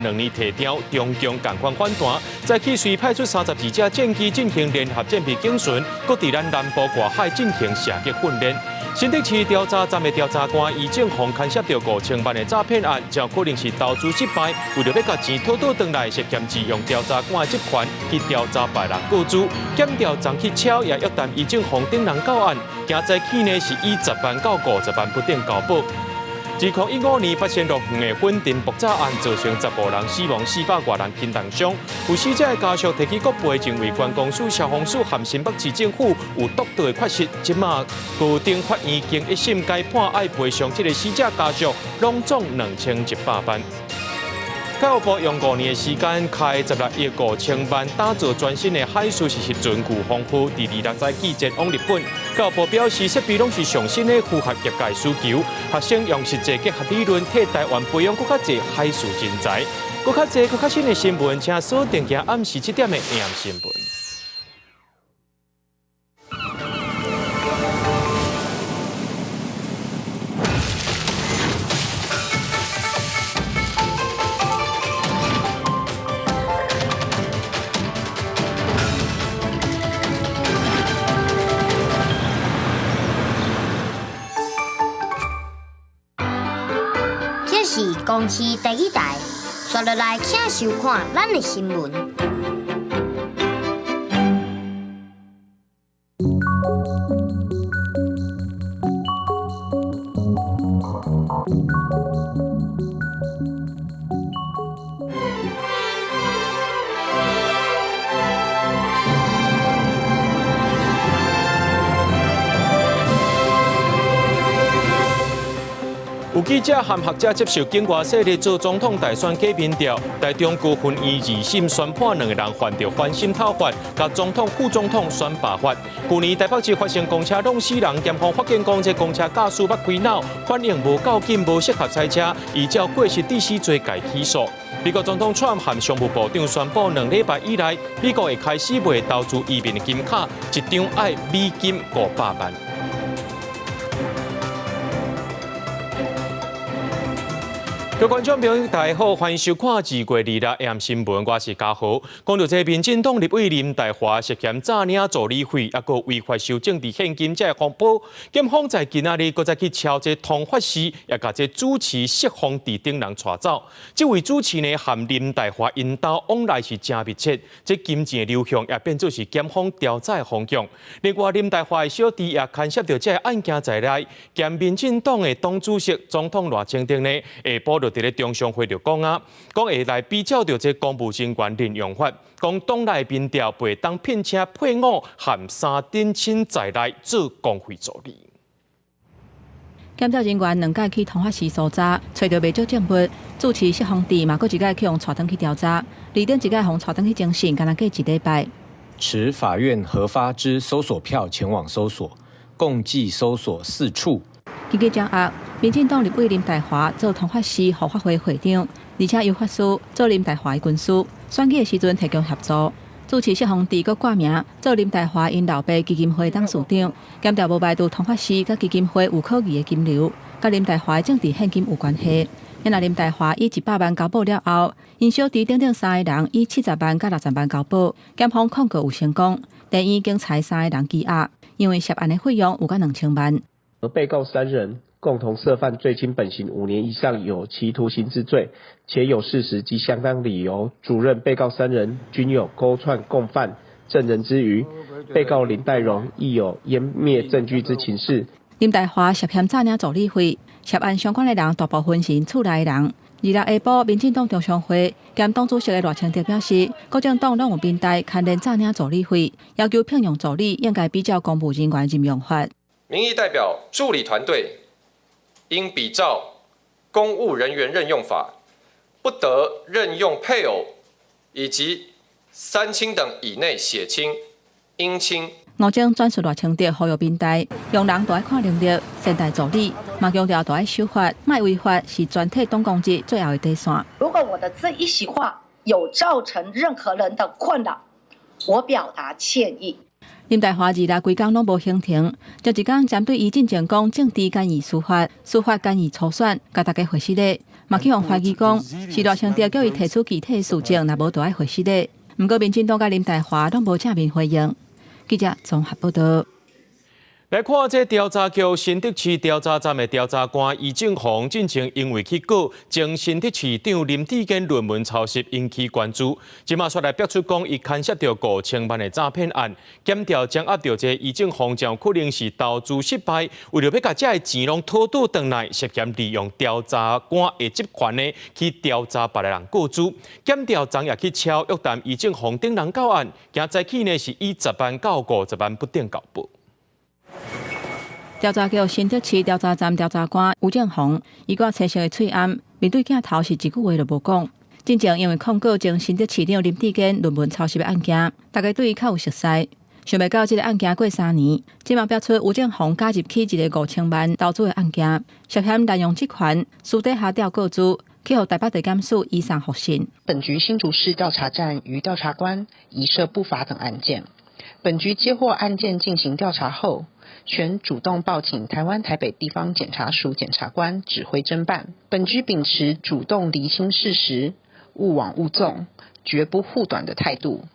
2年提调，中共共款反弹，再起随派出32架战机进行联合战备警巡，搁伫咱南部外海进行射击训练。新竹市调查站的调查官已警方牵涉到5000万的诈骗案，将可能是投资失败，为了要把钱讨回来，涉嫌利用调查官的职权去调查别人雇主，检调张启超也约谈已警方等人到案，今早起呢是以10万到50万不等交保。2015年发现6项的粉尘爆炸案，造成15人死亡，400多人轻重伤。有死者的家属提起国赔，认为关公署、消防署和新北市政府有独到的缺失。即马高等法院经一审改判，爱赔偿这个死者家属拢总2100万。教育部用5年的时间，开16亿5000万，打造全新的海事实习准具丰富。第26载起前往日本，教育部表示设备拢是上新的，符合业界需求。学生用实际结合理论，替台湾培养更较侪海事人才。更较侪、更较新的新闻，请锁定今暗时7点的 AM 新闻。是公司第一台，刷落来请收看咱的新闻。有记者和学者接受境外势力做总统大选假民调，台中高分以2审宣判2个人犯着反审讨法，甲总统、副总统选罢法。去年台北市发生公车弄死人，检方发现讲这公车驾驶捌开脑，反应无够紧，无适合赛车，依照过失致死罪改起诉。美国总统川普和商务部长宣布2礼拜以来，美国会开始卖投资移民的金卡，一张要美金500万。各位观众朋友，大家好，欢迎收看2月26日 AM 新闻，我是嘉豪。讲到这民进党立委林岱华涉嫌诈领助理费，也个违法收政治现金，这个风波，检方在今仔日搁再去敲这通法师，也把这主持释放地等人带走。这位主持呢，和林岱华因兜往来是真密切，这金钱的流向也变做是检方调查的方向。另外，林岱华的小弟也牵涉到这个案件在内，兼民进党的党主席总统赖清德呢，下晡就伫咧中常会就讲讲会来比较到这公务人员任用法，讲党内民调袂当聘请配偶和3等亲在内做工会助理。检调人员2届去通法时搜查，找到未少证物，主持释放地嘛，搁1届去用带登去调查，2点1届互带登去侦讯，敢若过1礼拜。持法院核发之搜索票前往搜索，共计搜索4处。根据掌握，民进党立委林岱华做通法司合法会会长，而且由法师做林岱华的军师，选举的时阵提供协助。主持释放地，佮挂名做林岱华因老爸基金会董事长。检调无排除通法司佮基金会有可疑的金流，佮林岱华的政治现金有关系。因若林岱华以100万交保了后，因小弟等3个人以70万佮60万交保，检方控告有成功，但已经裁3个人羁押，因为涉案的费用有到2000万。而被告3人共同涉犯最轻本刑5年以上有期徒刑之罪，且有事实及相当理由主认被告3人均有勾串共犯证人之余，被告林岱荣亦有湮灭证据之情事。林岱华涉嫌诈领助理费，涉案相关的人大部分是厝内的人。26下晡，民进党中常会兼党主席的赖清德表示，各政党拢有面代牵连诈领助理费，要求聘用助理应该比照公务人员任用法。民意代表助理团队应比照公务人员任用法，不得任用配偶以及3亲等以内血亲、姻亲。吴征转述赖清德呼吁民代，用人都爱看能力，善待助理，嘛强调都爱守法，卖违法是全体党公职最后的底线。如果我的这一席话有造成任何人的困扰，我表达歉意。林岱华2日规工拢无行庭，就一天针对伊进前讲政治干预司法干预初选，甲大家回示咧，马启宏怀疑讲是赖清德叫伊提出具体事情，若无就爱回事的。不过民进党甲林岱华拢无正面回应。记者综合报道。来看这调查局新德市调查站的调查官易正宏，进前因为去告前新德市长林志坚论文抄袭引起关注，即马出来表出讲，伊牵涉到5000万的诈骗案，检调掌握到这易正宏将可能是投资失败，为了要把这钱拢拖倒转来，涉嫌利用调查官的职权呢去调查别个人过资，检调昨夜去敲约谈易正宏等人到案，今早起呢是以10万到50万不等交保。调查局新德市调查站调查官吴正宏，伊个车上的喙暗，面对镜头是一句话都无讲。真正因为控告前新德市长林志坚论文抄袭的案件，大家对伊较有熟悉。想袂到这个案件过3年，即马标出吴正宏加入起一个5000万投资的案件，涉嫌滥用职权，私底下调告资，去予台北地检署移送复讯。本局新竹市调查站与调查官移涉不法等案件，本局接获案件进行调查后，全主动报请台湾台北地方检察署检察官指挥侦办。本局秉持主动厘清事实、勿枉勿纵、绝不护短的态度。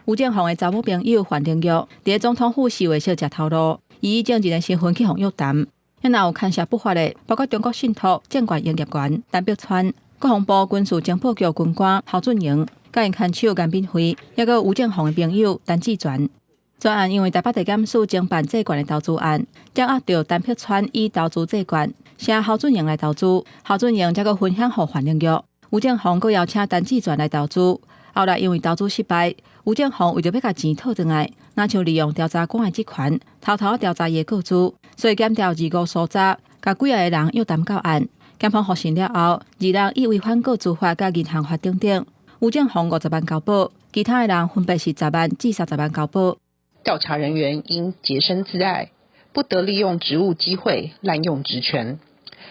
吴正宏的查某朋友范定玉，伫总统府示威小食透露，伊以证人的身份去向约谈，也有牵涉不法的，包括中国信托、证券营业员陈碧川、国防部军事情报局军官郝俊营，甲因牵手颜炳辉，也有吴正宏的朋友陈志全。专案因为台北地检署经办债券的投资案，掌握到陈碧川以投资债券，请郝俊营来投资，郝俊营则个分享给范定玉，吴正宏阁邀请陈志全来投资。后来因为投资失败，吴正宏为着要把钱讨回来，那就利用调查官的职权，偷偷调查伊的告资，所以检调25所查，甲几个人约谈到案。检方复讯了后，2人以违反告资法甲银行法等等，吴正宏50万交保，其他的人分别是10万至30万交保。调查人员应洁身自爱，不得利用职务机会滥用职权，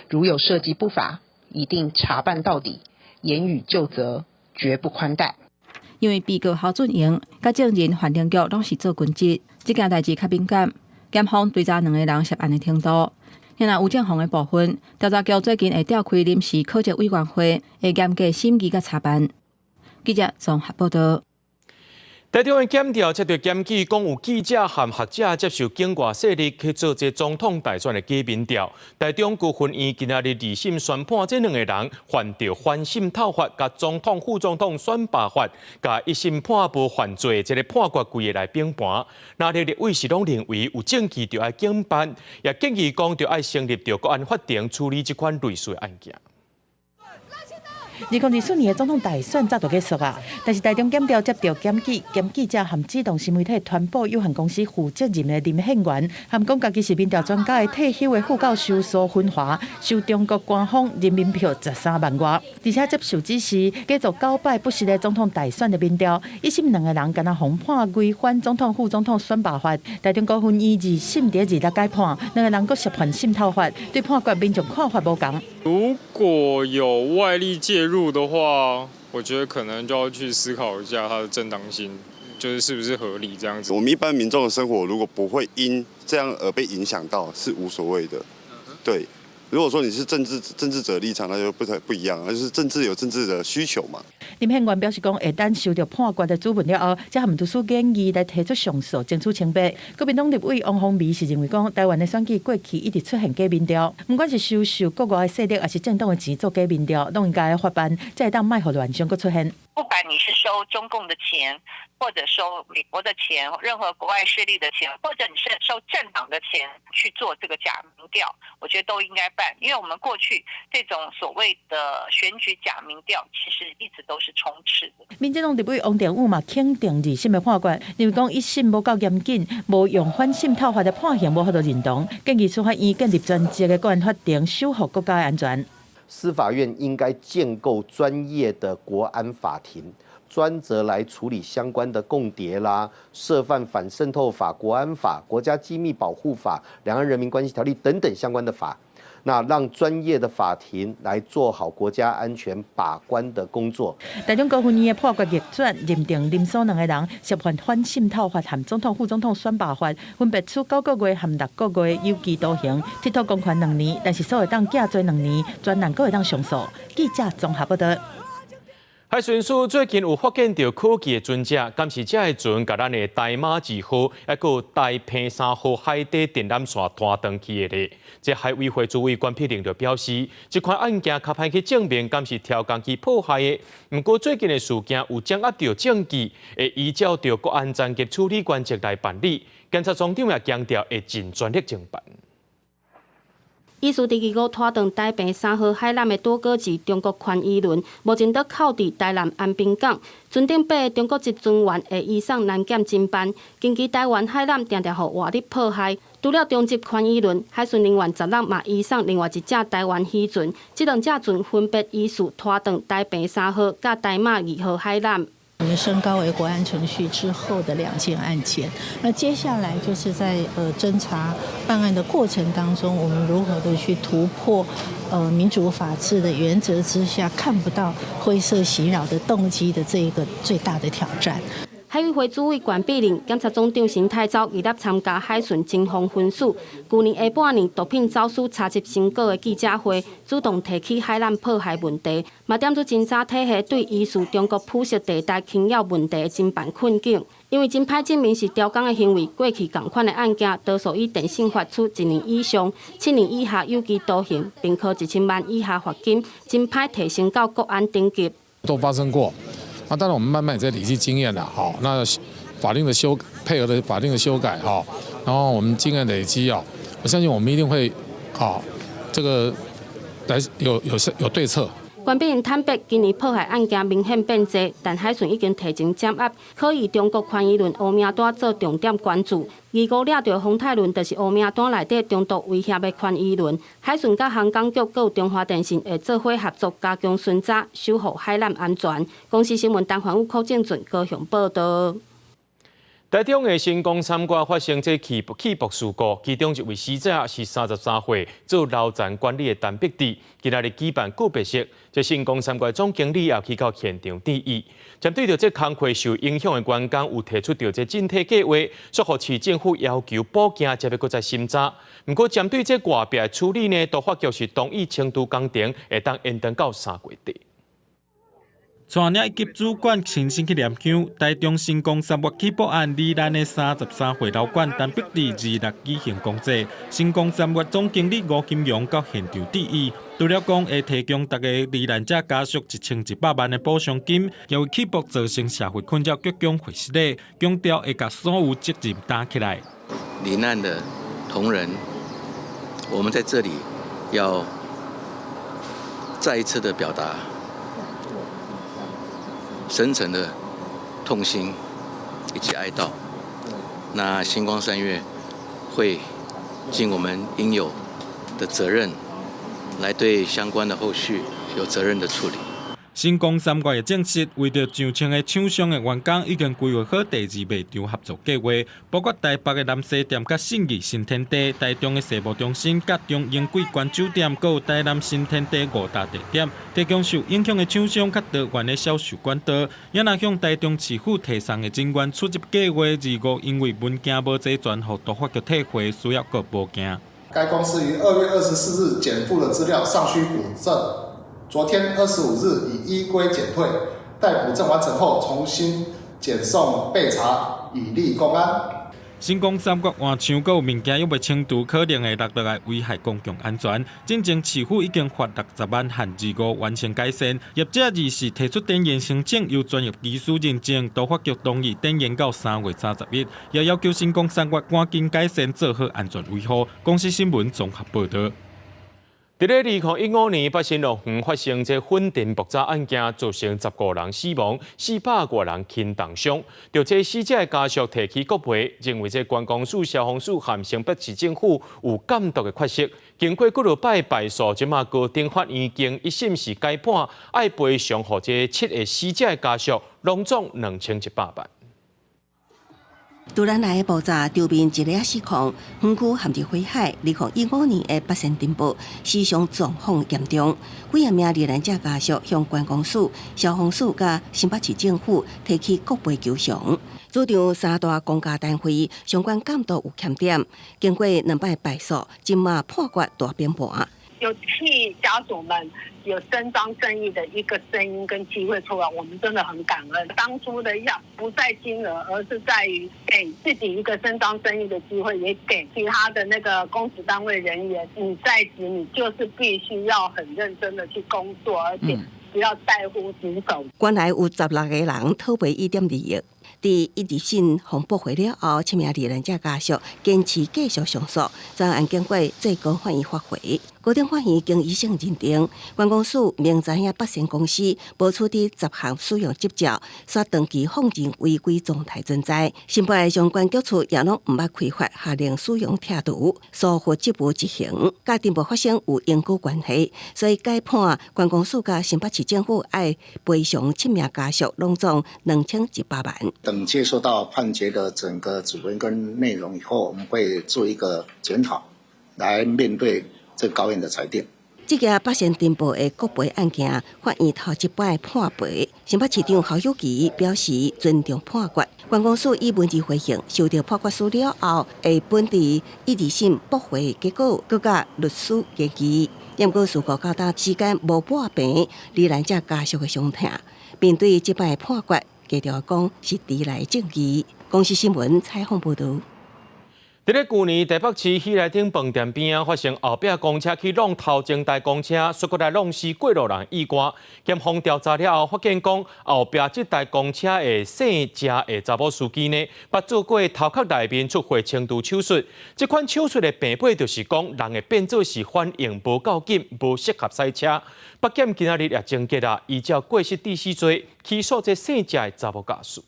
如有涉及不法，一定查办到底，严予究责，绝不宽待。因为被告郝俊营甲证人范定玉拢是做军职，这件代志较敏感，检方追查2个人涉案的程度。现在吴正宏的部分，调查局最近会召开临时考察委员会，会严格审议甲查办。记者综合报道。台中的检调接到检举，讲有记者和学者接受境外势力去做这总统大选的假民调。台中高分院今仔日2审宣判，这2个人犯着反渗透法、甲总统、副总统选罢法，甲1审判无犯罪，这个判决规个来评判。那立委是拢认为有证据就要警办，也建议讲就要成立着国安法庭处理这款类似的案件。2024年的总统大选早就结束啊，但是台中检调接到检举，兼记者和指动新媒体传播有限公司负责任的林宪元，含讲家己是民调专家的退休的副教授苏芬华，受中国官方人民票13万外，而且接受指示继续搞摆不实的总统大选的民调。1审2个人敢若红判违反总统、副总统选罢法，台中高分院2审第2日改判，2个人阁涉犯渗透法，对判决民众看法无同。如果有外力介入的话，我觉得可能就要去思考一下它的正当性，就是是不是合理这样子。我们一般民众的生活如果不会因这样而被影响到，是无所谓的。对，如果说你是政治者立场，那就不一样，那就是政治有政治的需求嘛。林宪元表示讲，会等收到判决的主文了后，才和图书建议来提出上诉，争取清白。国民党立委王宏维是认为讲，台湾的选举过去一直出现假民调，不管是收受国外的势力，还是政党的钱做假民调，都应该法办，才会当卖互乱象搁出现。不管你是收中共的钱，或者收美国的钱，任何国外势力的钱，或者你是收政党的钱去做这个假民调，我觉得都应该办，因为我们过去这种所谓的选举假民调，其实一直都是充斥的。民进党立委王定宇嘛肯定2审的判决，因为讲1审无够严谨，无用反渗透法的判刑无法度认同，建议司法院建立专职的国安法庭，守护国家的安全。司法院应该建构专业的国安法庭，专责来处理相关的共谍啦、涉犯反渗透法、国安法、国家机密保护法、两岸人民关系条例等等相关的法。那让专业的法庭来做好国家安全把关的工作。台中高分院的破决逆转，认定林所两个人涉犯反渗透法和总统、副总统选罢法，分别处9个月和6个月有期徒刑，褫夺公权2年，但是所会当假罪2年，专案阁会当上诉。记者综合报道。海巡署最近有发现到科技的船只，监视者的船甲咱的大马2号，还有大坪3号海底电缆线拖断去的咧。这海委会主委关碧玲就表示，这款案件较歹去证明敢是挑工去迫害的。不过最近的事件有掌握到证据，会依照着国安战及处理原则来办理。检察总长也强调会尽全力侦办。意思第2拖断大坪3号海缆的多个是中国宽医轮，目前得靠伫台南安平港。船顶8个中国籍船员会移送南检侦办。近期台湾海缆常常互外力迫害，除了中籍宽医轮，海巡人员10人嘛移送另外一只台湾渔船。这2只船分别依序拖断大坪3号甲台马2号海缆。我们升高为国安程序之后的2件案件，那接下来就是在侦查办案的过程当中，我们如何的去突破民主法治的原则之下看不到灰色袭扰的动机的这一个最大的挑战。海委会主委关碧玲、检察总长邢太昭伊咧参加海巡侦防分署去年下半年毒品走私查缉成果的记者会，主动提起海缆迫害问题，嘛点出侦查体系对疑似中国铺设地带侵扰问题的侦办困境。因为真歹证明是刁工的行为，过去同款的案件多数以电信罚处1年以上、7年以下有期徒刑，并科1000万以下罚金，真歹提升到国安等级。都发生过。那当然，我们慢慢也在累积经验了，好，那法令的配合的法令的修改，好，然后我们经验累积啊，我相信我们一定会，好，这个来有对策。关碧玲坦白，今年迫害案件明显变多，但海巡已经提前掌握，可以中国宽医轮乌名单做重点关注。25抓到洪泰轮，就是乌名单内底中度威胁的宽医轮。海巡甲航港局、有中华电信会做伙合作，加强巡查，守护海缆安全。公司新闻陈环宇、柯正俊高雄报道。台中的新光三挂发生这起爆事故，其中一位死者是33岁做楼站管理的陈碧智，今仔日举办告别式，这新光三挂总经理也去到现场致意。针对着这工课受影响的员工，有提出着这整体计划，说服市政府要求补件，才要搁再审查。不过针对这外壁的处理呢，都发觉是同意程度工程，会当延长到3月底。全领一级主管亲身去验枪，台中新光三月起报案罹难的33岁老管陈碧智26举行公祭，新光三月总经理吴金荣到现场致意。除了讲会提供大家罹难者家属1100万的补偿金，也为起爆造成社会困扰鞠躬回失礼，强调会把所有责任担起来。罹难的同仁，我们在这里要再一次的表达深沉的痛心以及哀悼。那星光三月会尽我们应有的责任，来对相关的后续有责任的处理。新光三月也证实，为着上清的厂商的员工已经规划好第2卖场合作计划，包括台北的南西店、甲信义新天地、台中的世贸中心、甲中英贵关酒店，还有台南新天地5大地点，提供受影响的厂商较多元的销售管道。也若向台中市府提送的人员出入计划25，因为文件无齐全，互督法局退回，需要各补件。该公司于2月24日减负的资料尚需补正。昨天25日已依规检退，待补正完成后重新检送备查，以立公安。新光三月换厂，还有物件又未清除，可能会落来危害公共安全。进前市府已经发60万和25完成改善，业者24提出电源申请，由专业技术认证，督法局同意电源到3月31日，也要求新光三月赶紧改善，做好安全维护。公司新闻综合报道。在2015年，北新乐园发生这粉尘爆炸案件，造成15人死亡，400多人轻重伤。就这死者的家属提起告赔，认为这关公署、消防署和新北市政府有监督的缺失。经过几落摆败诉，即马高等法院经一审是改判，要赔偿予这7个死者的家属，拢总2100万。突然来的爆炸，周边一个失控，园区陷入火海。2015年的八仙尘爆，死伤状况严重，几十名罹难者家属向关公署、消防署甲新北市政府提起国赔求偿。主张三大公家单位相关监督有欠点，经过2摆败诉，今嘛判决大变盘。有替家属们有伸张正义的一个声音跟机会出来，我们真的很感恩。当初的要不在金额，而是在于给自己一个伸张正义的机会，也给其他的那个公职单位人员。你在职，你就是必须要很认真的去工作，而且不要在乎职守。原来有16个人讨赔1.2亿。在一日审风驳回了后，7名罹难者家属坚持继续上诉，专案经过最高法院发回。高等法院经医生认定，关公署明知影北仙公司无处理10项使用执照，却长期放任违规状态存在。新北的相关局处也拢毋捌开发下令使用拆除，疏忽职务执行，甲尘爆发生有因果关系，所以改判关公署甲新北市政府爱赔偿7名家属拢总2100万。等接受到判决的整个主文跟内容以后，我们会做一个检讨，来面对这个高院的裁定。这件北仙尘爆的国赔案件，法院头一摆判赔。新北市长侯友宜表示尊重判决，关公署以文字回应，收到判决书了后，会本地一日审驳回结果，佮甲律师研议。因过事故到达时间无半平，罹难者家属的伤痛。面对这摆判决，继续讲是迟来正义。公司新闻采访报道。在去年台北市喜来登饭店边发生后壁公车去撞头前台公车，摔过来弄死过路人意外。检方调查了后，发现讲后壁这台公车的姓谢的查某司机呢，捌做过头壳内面出血程度手术。这款手术的病本就是讲，人会变做是反应无够紧，无适合赛车。北检今仔日也终结啊，依照过失致死罪起诉这姓谢的查某驾驶。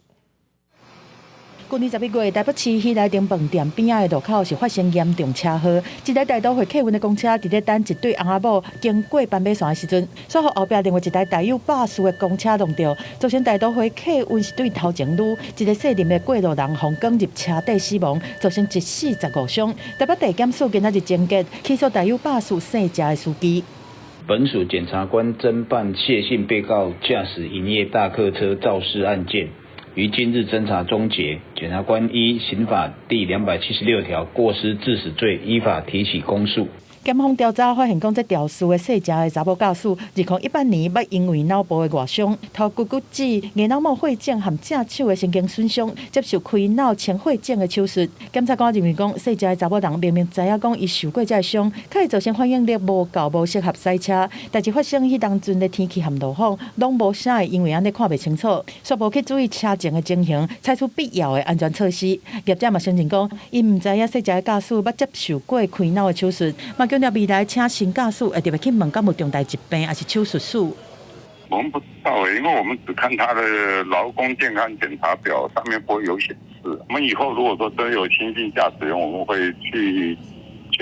去年11月，台北市喜来登饭店边仔的路口是发生严重车祸，一台大都会客运的公车伫咧等一对翁仔某经过斑马线的时阵，随后后壁另外一台带有巴士的公车撞到，造成大都会客运是对头前女一个细龄的过路人红捲入车底死亡，造成1死15伤。台北地检署今仔日终结起诉带有巴士姓谢的司机。本署检察官侦办谢姓被告驾驶营业大客车肇事案件。于今日侦查终结，检察官依刑法第276条过失致死罪依法提起公诉。检方调查发现，讲这肇事的姓谢的查某驾驶，2018年捌因为脑部的外伤、头骨骨折、眼脑膜血症和正手的神经损伤，接受开脑清血症的手术。检察官认为讲，姓谢的查某人明明知影讲伊受过这伤，可会造成反应力无够、无适合赛车，但是发生迄当阵的天气和路况，拢无啥会因为安尼看袂清楚，却无去注意车前的情形，采取必要的安全措施。业者嘛相信讲，伊唔知影姓谢的驾驶捌接受过开脑的手术，强调未来请新驾驶会特别去问，敢有重大疾病还是手术史？我们不知道因为我们只看他的劳工健康检查表，上面不会有显示。我们以后如果说真有新进驾驶员，我们会去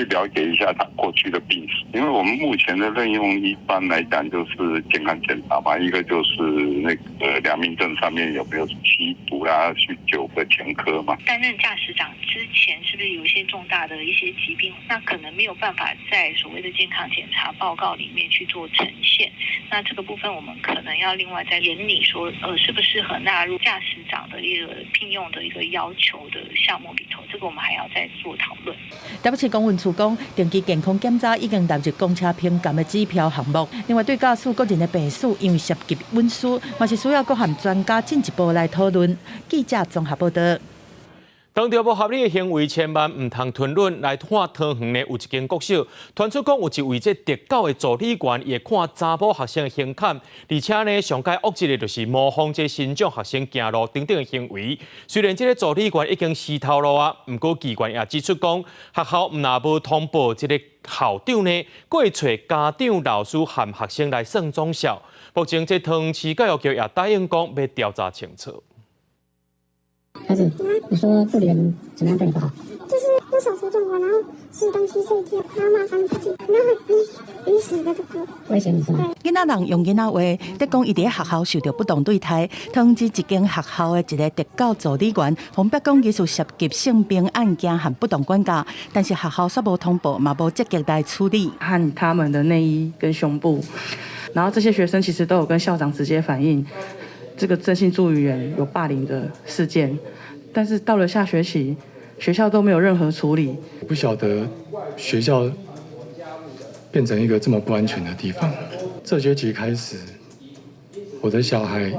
了解一下他过去的病史，因为我们目前的任用一般来讲就是健康检查嘛，一个就是那个良民证上面有没有吸毒啦、酗酒的前科嘛。担任驾驶长之前是不是有一些重大的一些疾病？那可能没有办法在所谓的健康检查报告里面去做呈现。那这个部分我们可能要另外再研拟说，适不适合纳入驾驶长的一个聘用的一个要求的项目里头，这个我们还要再做讨论。台北市公运处讲，定期健康检查已经纳入公车评鉴的指标项目。另外，对驾驶个人的病史，因为涉及运输，嘛是需要各项专家进一步来讨论。记者综合报道。当着不合理的行为，千万唔通吞论。来看桃园的有一间国小，传出讲有一位这特教的助理员也看查某学生的胸坎，而且呢上界恶质的就是模仿这新疆学生行路等等的行为。虽然这个助理员已经洗头路啊，不过机关也指出讲，学校唔那无通报这个校长呢，过找家长、老师和学生来算总效。目前这桃园市教育局也答应讲要调查清楚。孩子，你说护理人怎么样对你不好？就是就手足重火，然后吃东西睡觉，然后马上自己，然后晕死的这个。危险是吧？囡仔人用囡仔话，在讲伊伫学校受到不当对待，通知一间学校的一个特教助理员，红白讲疑似涉及性平案件和不当管教，但是学校却无通报，嘛无积极来处理。和他们的内衣跟胸部，然后这些学生其实都有跟校长直接反映，这个正性助语员有霸凌的事件，但是到了下学期，学校都没有任何处理。不晓得学校变成一个这么不安全的地方。这学期开始，我的小孩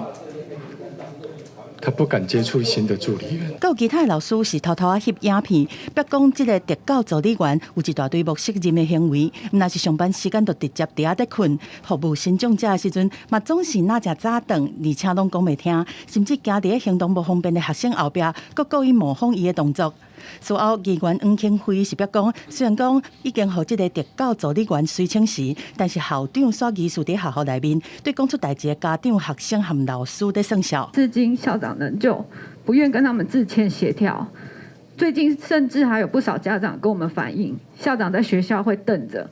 他不敢接触新的助理员。还有其他的老师是偷偷翕影片，别讲这个特教助理员有一大堆不适任的行为，若是上班时间就直接伫遐在困，服务新长者的时阵，嘛总是哪只早顿，而且拢讲袂听，甚至行伫行动不方便的学生后壁，佫故意模仿伊的动作。事后，议员黄庆辉是表讲，虽然讲已经和这个特教助理员随请时，但是校长却疑似在学校内面对讲出代志的家长、学生和老师在生效。至今校长仍旧不愿跟他们自签协调，最近甚至还有不少家长跟我们反映，校长在学校会瞪着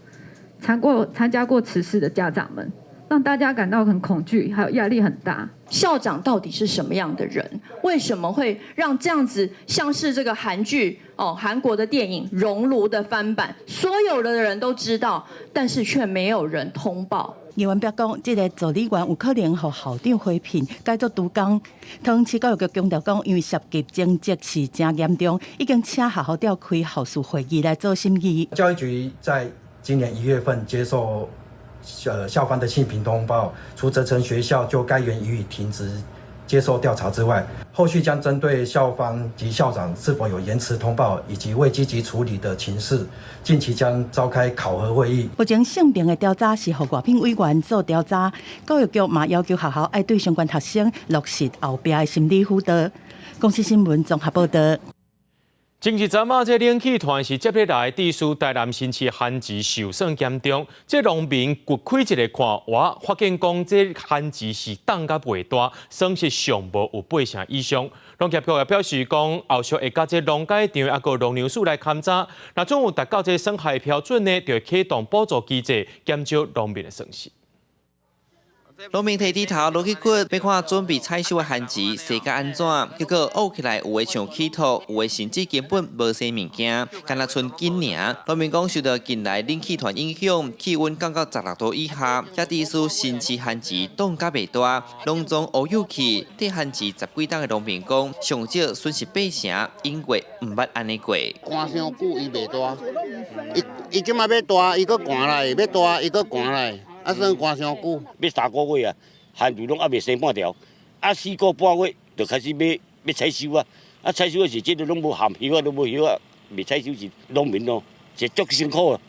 参加过此事的家长们，让大家感到很恐惧，还有压力很大。校长到底是什么样的人？为什么会让这样子像是这个韩剧韩国的电影《熔炉》的翻版，所有的人都知道，但是却没有人通报？议员表讲，这个助理员有可能和校长回聘改做督工。通市教育局强调讲，因为涉及争执是真严重，已经请学校调开校事会议来做审议。教育局在今年1月份接受校方的性平通报，除责成学校就该员予以停职接受调查之外，后续将针对校方及校长是否有延迟通报以及未积极处理的情事，近期将召开考核会议。目前性平的调查是由外聘委员做调查，教育局嘛要求学校要对相关学生落实后壁的心理辅导。公司新闻综合报道。前日昨晚，这冷气团是接下来地区台南新市旱季受损严重，这农民掘开一个看活，发现讲这旱季是冻甲袂大，损失上无有8成以上。农业局也表示讲，后续会甲这农改场也个农粮署来勘查，若总有达到这损害标准呢，就会启动补助机制，减少农民的损失。农民摕猪头落去掘，要看准备采收的旱季生甲安怎，结果挖起来有的像起土，有的甚至根本无生物件，干那剩根尔。农民讲受到近来冷气团影响，气温降到16度以下，这地区新市旱季冻甲袂大，农庄乌有去。对旱季10几冬的农民讲，上少损失8成，因为毋捌安尼过。寒伤久伊袂大，伊即马要大，伊搁寒来，要大伊搁寒来。啊，算寒伤久，要3个月啊，旱地拢还袂生半条，啊4个半月就开始要采收啊，啊采收的时，这个拢无含叶啊，都无叶啊，未采收是农民咯，是足辛苦啊。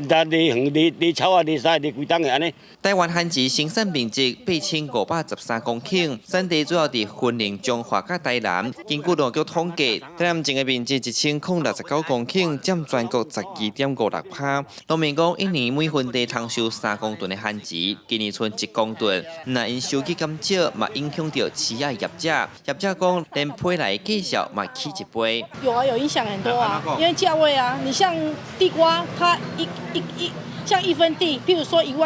那犁园、犁草啊、犁沙、犁规冬的安尼。台湾旱季生产面积8513公顷，产地主要伫云林、彰化甲台南。根据农局统计，台南整个面积1069公顷，占全国12.56%。农民讲，一年每分地通收3公吨的旱季，今年剩1公吨。那因收益减少，嘛影响到企业业者。业者讲，连批来计价嘛起一倍。有啊，有影响很多啊，因为价位啊，你像地瓜，它像1分地，譬如说1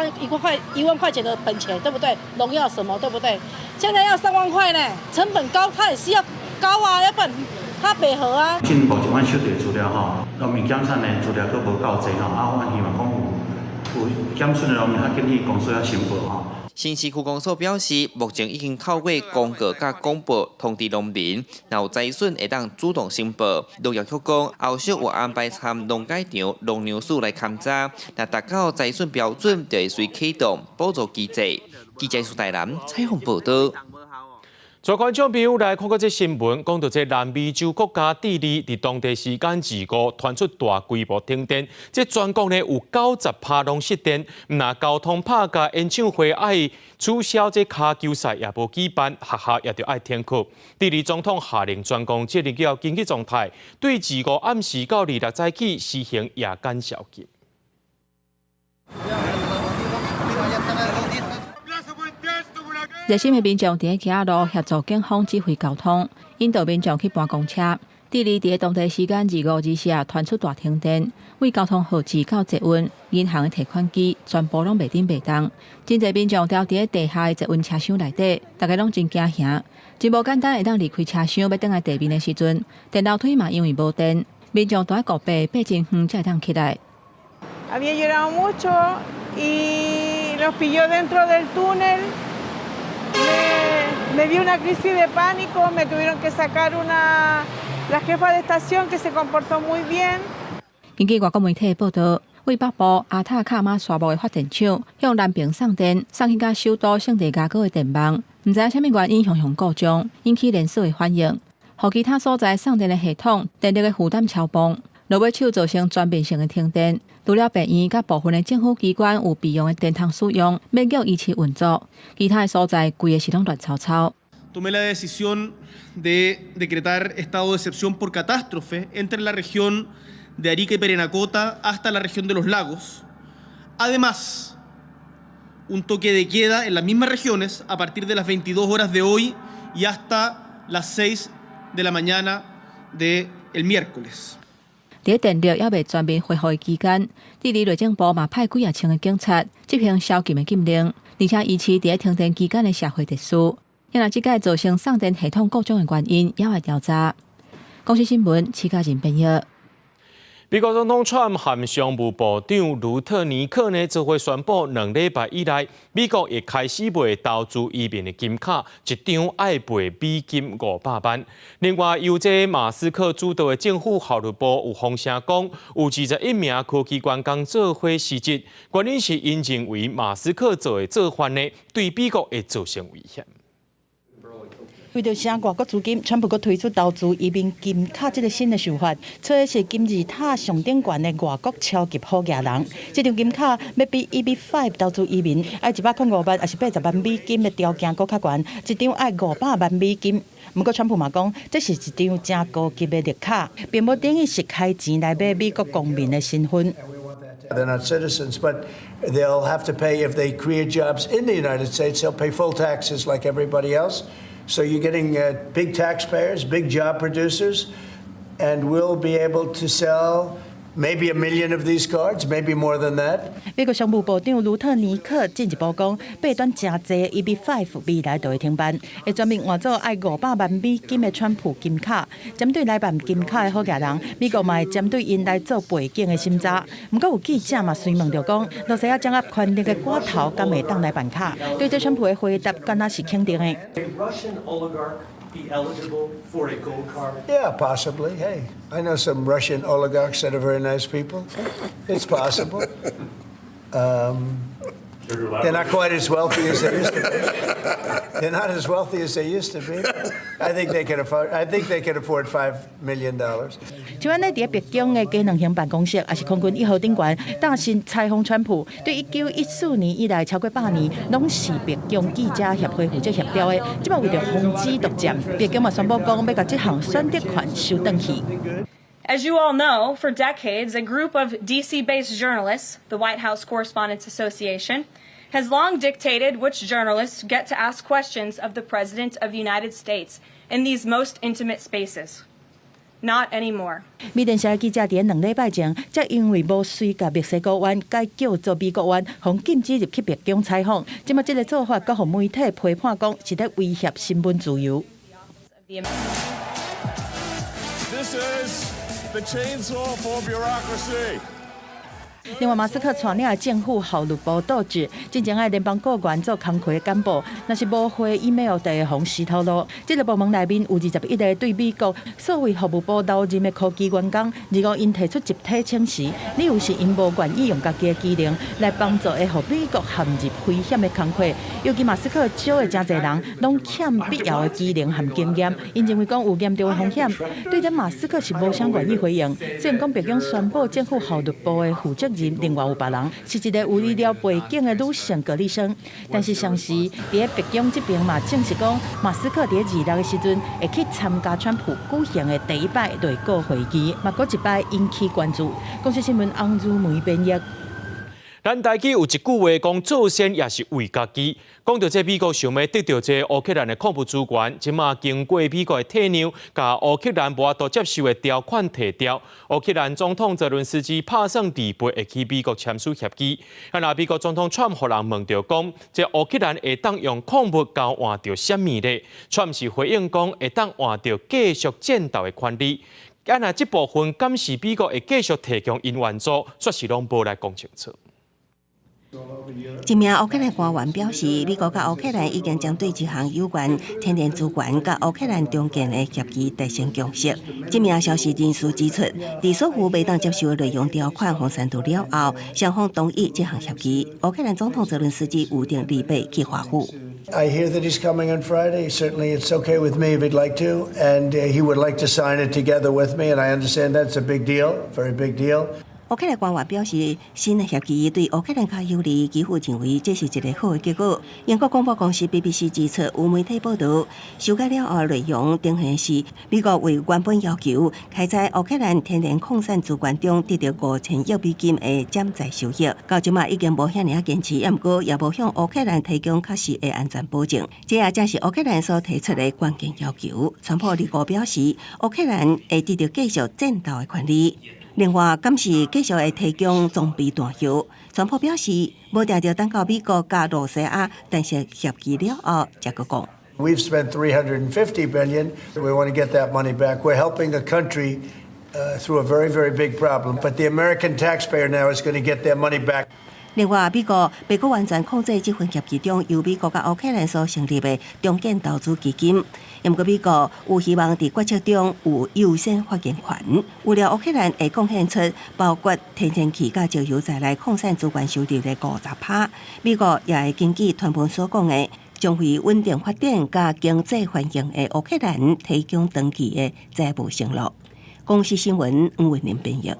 万块钱的本钱，对不对？农药什么，对不对？现在要3万块呢，成本高，它也是要高啊，要不然它袂合啊。进目前阮收到资料吼，农民减产的资料佫无够济吼，啊，阮希望讲有减损的农民，较建议公司要申报吼。新市区公所表示，目前已经透过公告甲广播通知农民，若有灾损会当主动申报。农业局讲，后续有安排参农改场、农粮署来勘查，若达到灾损标准，就会随启动补助机制。记者苏台南采访报道。全观众朋友来看过这新闻，讲到这南美洲国家智利伫当地时间2号传出大规模停电，这全国呢有90%拢失电。那交通拍甲演唱会爱取消这卡球赛也无举办，学校也着爱停课。智利总统下令全国进入到紧急状态，对2号暗时到26早起实行夜间宵禁。热心的民众伫街路协助警方指挥交通，引导民众去搬公车。第二，伫当地时间2、5日下传出大停电，为交通号志到捷运、银行的提款机全部拢袂叮袂动。真侪民众掉伫地下的捷运车厢内底，大家拢真惊吓，真无简单会当离开车厢要倒来地面的时阵，电楼梯嘛因为无电，民众都爱顾爬真远才会当起来。Había llorado mucho y los pilló dentro del túnel. Me dio una crisis de pánico, me tuvieron que sacar la jefa de estación que se comportó muy bien. 根据外国媒体报道，为北部阿塔卡马沙漠的发电厂向南边送电，送去到首都圣地亚哥的电网，唔知影什么原因向故障，引起连锁的反应，互其他所在送电的系统电力的负担超崩，落尾手造成全面性的停电。除了病院甲部分的政府机关有备用的电筒使用，免叫仪器运作，其他的所在规个系统乱糟糟。Tomé la decisión de decretar estado de excepción por catástrofe entre la región de Arica y Parinacota hasta la región de los lagos. Además, un toque de queda en las mismas regiones a partir de las 22 horas de hoy y hasta las 6 de la mañana del miércoles. 伫电力还未全面恢复的期间，第二内政部嘛派几千个警察执行宵禁的禁令，而且维持伫停电期间的社会秩序。因若即个造成送电系统故障的原因，也会调查。公司新闻，齐家人编译。美国总统川普和商务部长卢特尼克呢，就会宣布2礼拜以来，美国会开始卖投资移民的金卡，一张爱卖美金500万。另外，由这马斯克主导的政府效率部有风声讲，有21名科技员工做伙辞职，原因是因认为马斯克做的做法呢，对美国会造成危险。为着省外国资金，川普阁推出投资移民金卡这个新的手法，找的是金字塔上顶悬的外国超级好野人。这张金卡要比 EB5 投资移民爱105万，还是80万美金的条件阁较悬，一张爱500万美金。不过川普嘛讲，这是一张正高级的绿卡，并无等于是开钱来买美国公民的身份。They're not citizens, but they'll have to pay if they create jobs in the United States. They'll pay full taxes like everybody else. So you're getting big taxpayers, big job producers, and we'll be able to sell maybe 1 million of these cards, maybe more than that. 美国商务部长卢特尼克进一步讲，备端真济 EB5 未来就会停办，会专门换做爱500万美金的川普金卡。针对来办金卡的好野人，美国嘛会针对因来做背景的审查。不过有记者嘛随问着讲，若是要掌握权力的寡头，敢会当来办卡？对这川普的回答，敢若是肯定的。Be eligible for a gold card? Yeah, possibly. Hey, I know some Russian oligarchs that are very nice people. It's possible. They're not quite as wealthy as they used to be. They're not as wealthy as they used to be. I think they can afford $5 million. 就安尼，伫北京的机能型办公室，也是空军1号顶悬，担心采访川普。对1914年以来超过100年，拢是北京记者协会负责协调的。即摆为着防止毒战，北京嘛宣布讲要甲这项选择权收回去。As you all know, for decades, a group of DC-based journalists, the White House Correspondents Association, has long dictated which journalists get to ask questions of the President of the United States in these most intimate spaces. Not anymore. 美电社记者伫2礼拜前，才因为无随甲墨西哥湾该叫做美国湾，互禁止入去北京采访。即摆这个做法，阁互媒体批判讲是在威胁新闻自由。This is the chainsaw for bureaucracy. 另外，马斯克带领的政府效率部组织，之前的联邦雇员做工课的干部，若是无回 email， 就会防私透露。这个部门内面有21个对美国所谓服务部留任的科技员工，25因提出集体请辞，理由是因无愿意用家己的技能来帮助会互美国陷入危险的工课。尤其马斯克招的真侪人，拢欠必要的技能和经验，因认为讲有严重的风险。对这马斯克是无啥愿意回应。虽然讲北京宣布政府效率部的负责人另外有别人，是一个有医疗背景的女性隔离生，但是上时伫北京这边嘛证实讲，马斯克伫26的时阵会去参加川普举行的第一摆内阁会议，嘛搁一摆引起关注。公司新闻翁如梅编译。咱台语有一句话讲，做先也是为家己。讲到这美国想要得到这乌克兰的矿物资源，即马经过美国的体谅，甲乌克兰无法度接受的条款提掉。乌克兰总统泽伦斯基拍算2倍会去美国签署协议。那美国总统川普人问到讲，这乌克兰会当用矿物交换到什么呢？川是回应讲，会当换到继续战斗的权利。那这部分敢是美国会继续提供因援助，说是拢无来讲清楚。一名乌克兰官员表示，美国甲乌克兰已经将对这项有关天然资源甲乌克兰中间的协议达成共识。这名消息人士指出，在所有未当接受的内容条款互删除了后，双方同意这项协议。乌克兰总统泽伦斯基预定2倍去华府。I hear that he's coming on Friday. Certainly, it's okay with me if he'd like to, and he would like to sign it together with me. And I understand that's a big deal, very big deal. 乌克兰官员表示，新的协议对乌克兰较有利，几乎认为这是一个好的结果。英国广播公司 BBC 指出，有媒体报道，修改了后内容定显示，美国为原本要求开在乌克兰天然矿产资源中得到5000亿美金的潜在收益，到即马已经无遐尔坚持，不过也无向乌克兰提供确实的安全保证。这也正是乌克兰所提出的关键要求。川普2号表示，乌克兰会得到继续战斗的权利。另外，敢是继续会提供装备弹药。川普表示，无定着等到美国甲罗西亚但是协议了后，才去讲。We've spent $350 billion. We want to get that money back. We're helping a country through a very, very big problem. But the American taxpayer now is going to get their money back. 另外，美国未可完全控制这份协议中由美国甲乌克兰所成立的中建投资基金。不过，美国有希望在决策中有优先发言权，为了乌克兰会贡献出包括天然气甲石油在内矿产资源收入的50%。美国也会根据川普所讲的，将为稳定发展甲经济繁荣的乌克兰提供长期的债务承诺。公司新闻黄文玲编译。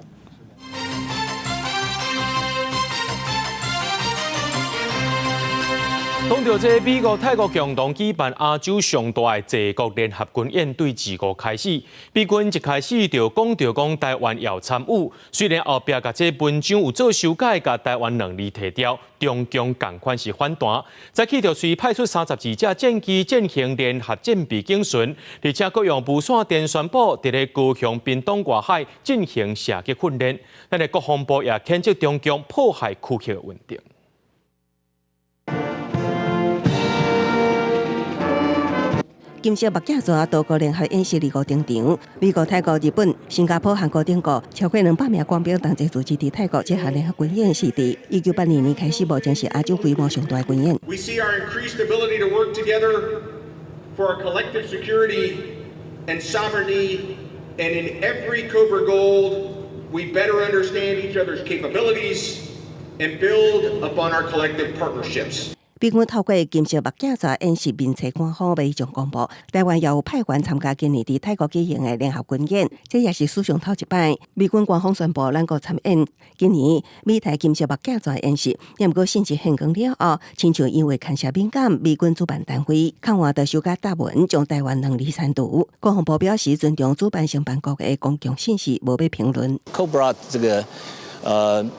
讲到这美国泰国共同举办亚洲上大的济国联合军演，对2号开始，美军一开始就讲台湾要参与，虽然后壁甲这文章有做修改，甲台湾2字提掉，中共同款是反弹，再去就随派出32架战机进行联合战备警巡，而且各用无线电宣布伫咧高雄屏东外海进行射击训练。咱的国防部也谴责中共破坏区域稳定。金色目镜座多国联合演习2号登场，美国、泰国、日本、新加坡、韩国等国超过200名官兵同齐组织伫泰国这项联合军演是伫1982年开始，目前是亚洲规模上大的军演。We see our increased ability to work together for our collective security and sovereignty, and in every Cobra Gold, we better understand each other's capabilities and build upon our collective partnerships. 美军透过金色目镜座演习面测官方未将公布，台湾也有派员参加今年伫泰国举行的联合军演，这也是史上头一摆。美军官方宣布咱国参演今年美台金色目镜座演习，不过信息现更了后，亲像因为牵涉敏感，美军主办单位看完就修改答文，将台湾2字删除。国防部表示尊重主办承办国的公共信息，无被评论。Cobra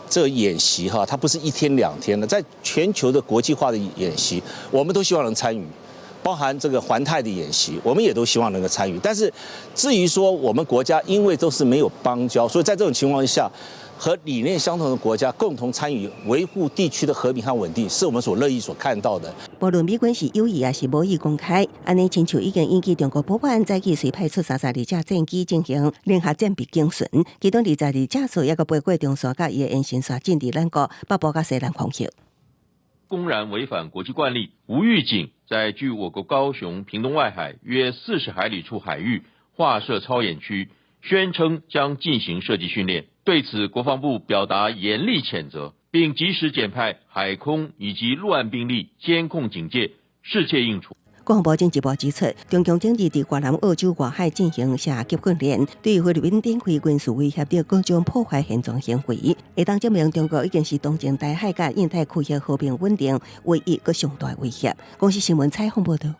这个演习哈，它不是1天2天的，在全球的国际化的演习，我们都希望能参与，包含这个环太的演习，我们也都希望能够参与。但是至于说我们国家因为都是没有邦交，所以在这种情况下，和理念相同的国家共同参与维护地区的和平和稳定，是我们所乐意所看到的。无论美军是有意还是无意公开，安尼亲像已经引起中国保安再去随派出32架战机进行联合战备警巡，其中22架次也个飞过中线甲伊的沿线线进伫咱国北部甲西南方向。公然违反国际惯例，无预警在距我国高雄屏东外海约40海里处海域划设超演区，宣称将进行射击训练。对此，国防部表达严厉谴责，并及时检派海空以及陆岸兵力监控警戒，适切应处。国防部进一步指出，中共正伫越南、澳洲外海进行射击训练，对于菲律宾展开军事威胁着各种破坏现状行为，会当证明中国已经是当前台海甲印太区域和平稳定唯一个上大威胁。公司新闻采访报道。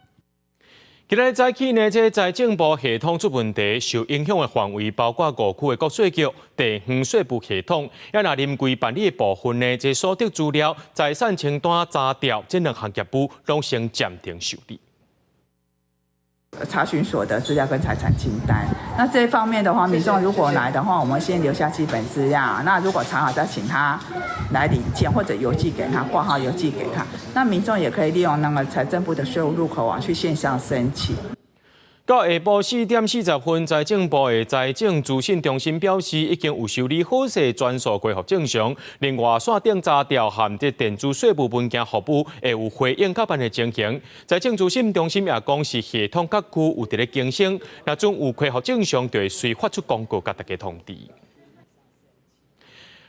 今日早起呢，这财政部系统出问题，受影响的范围包括5区的国税局、地方税部系统，也那临柜办理的部分呢，这所得资料、财产清单、查调这2项业务拢先暂停受理。查询所得资料跟财产清单，那这一方面的话，民众如果来的话，我们先留下基本资料。那如果查好，再请他来领件或者邮寄给他，挂号邮寄给他。那民众也可以利用那个财政部的税务入口网去线上申请。到下晡4点40分，财政部的财政资讯中心表示，已经有受理好势，全数恢复正常。另外，线顶查调含这电子税务文件服务会有回应甲办的情形。财政资讯中心也讲是系统各区有伫咧更新，若准有恢复正常，就会随发出公告，甲大家通知。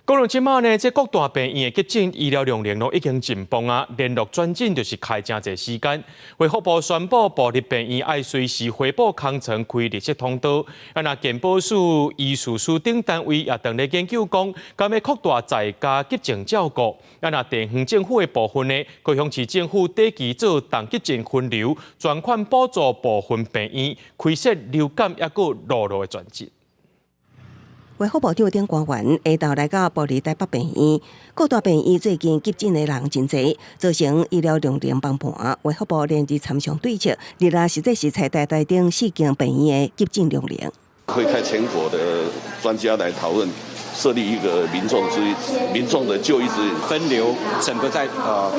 讲到即马呢，这各大病院的急诊医疗量能已经紧绷啊，联络转诊就是开真侪时间。卫福部宣布，部立病院要随时回报空床开绿色通道。那健保署、医事署等单位也正咧研究讲，敢要扩大在家急症照顾。那地方政府的部分呢，高雄市政府短期做重急症分流，专款补助部分病院开设流感抑个路路的转诊。卫福部长等官员下昼来到部立台北病院，各大病院最近急诊的人真侪，造成医疗量能崩盘。卫福部连日参详对策，日来实际是采台顶4间病院的急诊量能。会开全国的专家来讨论，设立一个民众的就医指引，分流整个在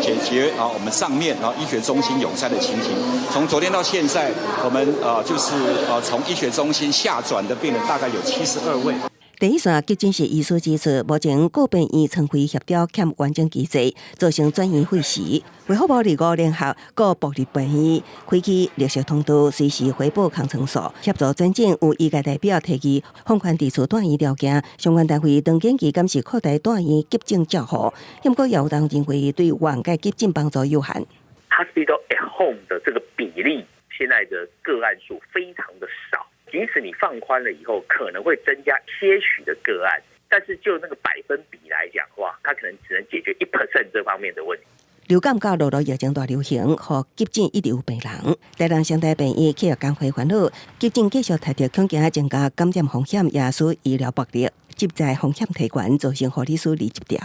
解决我们上面医学中心涌塞的情形。从昨天到现在，我们就是从医学中心下转的病人大概有72位。第一线急诊室医师指出，目前各病院参会协调欠完整机制，造成转院费时。卫福部25联合各部立病院开启绿色通道，随时回报空床数，协助转诊。有医界代表提议放宽地处住院条件，相关单位当建议监视扩大住院急诊照护。不过，有人认为对外界急诊帮助有限。Hospital at home 的这个比例，现在的个案数非常的少。即使你放宽了以后，可能会增加些许的个案，但是就那个百分比来讲的话，它可能只能解决1% 这方面的问题。流感到落疫情大流行，和急诊一直有病人。台南双大病院契约工会烦恼，急诊继续提着恐惊增加感染风险，也使医疗暴力，接在风险提悬，造成护理师离职掉。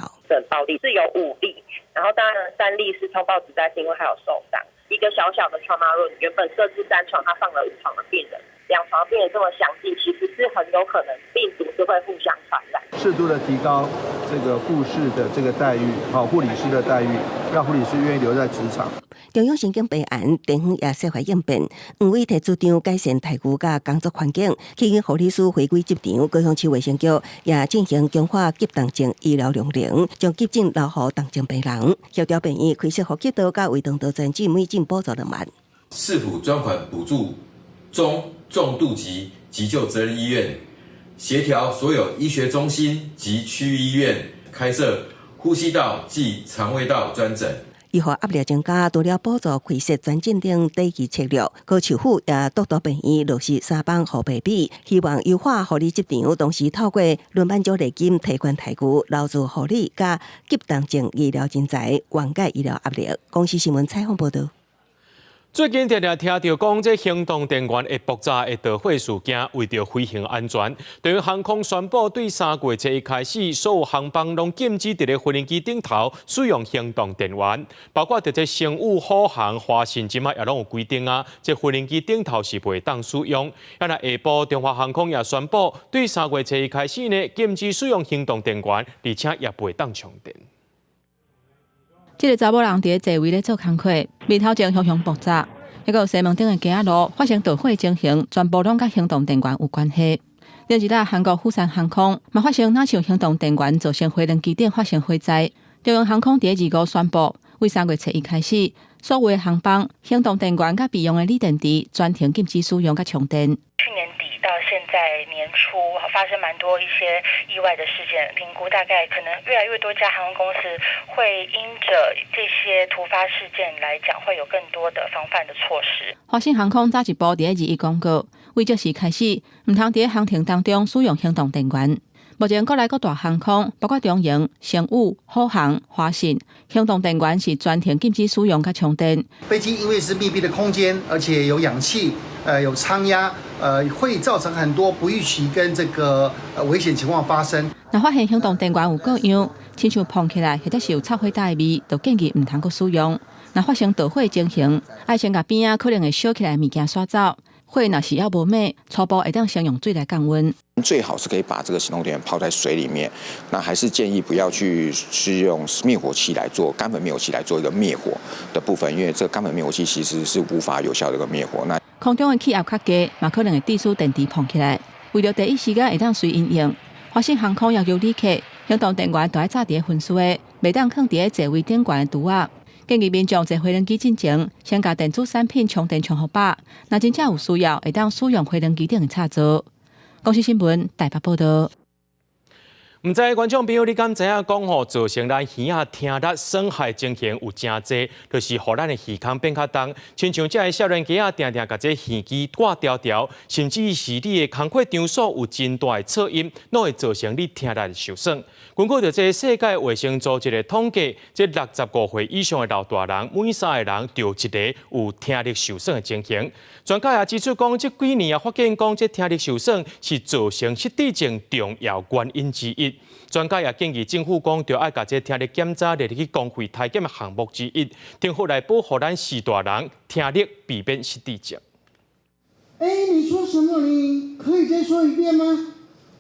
暴力是有5例，然后当然3例是通报只在是因为还有受伤。一个小小的 trauma room 原本设置3床，他放了5床的病人。2床病人这么详细，其实是很有可能病毒是会互相传染。适度的提高这个护士的这个待遇，护理师的待遇，让护理师愿意留在职场。中央神经病案，地方也设法应变，黄伟提主张改善待遇甲工作环境，吸引护理师回归职场。高雄市卫生局也进行强化急重症医疗量能，将急诊留予重症病人，协调病院开设呼吸道甲胃肠道转诊，每诊补助2万。市府专款补助中重度级急救责任医院，协调所有医学中心及区域医院开设呼吸道及肠胃道专诊。医护压力增加，除了补助开设转诊等短期策略，高市府也督导病院落实3班护病比，希望优化护理职场，同时透过轮班奖励金提悬待遇，留住护理甲急重症医疗人才，缓解医疗压力。公司新闻采访报道。最近常常听到讲，这行动电源会爆炸的导火事件，为着飞行安全，对于航空宣布，对3月1日开始，所有航班拢禁止伫咧飞行机顶头使用行动电源，包括伫这星宇、虎航、华信即马也拢有规定啊，这飞行机顶头是袂当使用。下晡，中华航空也宣布，对3月1日开始呢，禁止使用行动电源，而且也袂当充电。这个查某人伫座位咧做工课，面头前熊熊爆炸，一个西门町的行路发生导火情形，全部拢甲行动电源有关系。另一个韩国釜山航空嘛发生哪像行动电源造成飞行机顶发生火灾。中央航空伫25宣布，为3月1日开始，所有的航班行动电源甲备用的锂电池全停禁止使用甲充电。去年底到现在年初发生蛮多一些意外的事件，评估大概可能越来越多家航空公司会因着这些突发事件来讲，会有更多的防范的措施。华信航空早一步伫21公告，为这时开始，唔通伫航程当中使用行动电源。目前国内各大航空，包括中营、星宇、虎航、华信，行动电源是全程禁止使用甲充电。飞机因为是密闭的空间，而且有氧气，有舱压，会造成很多不预期跟这个危险情况发生。若发现行动电源有各样，亲像碰起来或者是有臭火大的味，就建议唔通阁使用。若发生导火情形，爱先甲边仔可能会烧起来的物件刷走。火若是要无灭，初步会当先用水来降温。最好是可以把这个行动电源泡在水里面，那还是建议不要去使用灭火器来做干粉灭火器来做一个灭火的部分，因为这个干粉灭火器其实是无法有效的一个灭火。那空中的气压较低，嘛可能会致使电池碰起来。为了第一时间会当随因应，华信航空要求旅客行动电源都要插伫分丝的，袂当放伫座位顶悬的拄仔。建议民众坐飞轮机进前，先甲电子产品充电充好饱。若真正有需要，会当使用飞轮机顶的插座。公司新闻台北报道。唔知观众朋友，你敢知影讲吼，造成咱耳仔听力损害情形有真侪，就是互咱的耳孔变较重，亲像这个少年家定定甲这耳机挂条条，甚至是你的工课场所有真大的噪音，都会造成你听力受损。根据着这世界卫生组织的统计，这65岁以上的老大人，每3个人就一个有听力受损的情形。专家也指出讲，这几年也发现讲，这听力受损是造成失智症重要原因之一。专家也建议政府讲，就要把这听力检查列入去公费体检的项目之一，政府来保护咱视大人听力，避免失智症。你说什么？你可以再说一遍吗？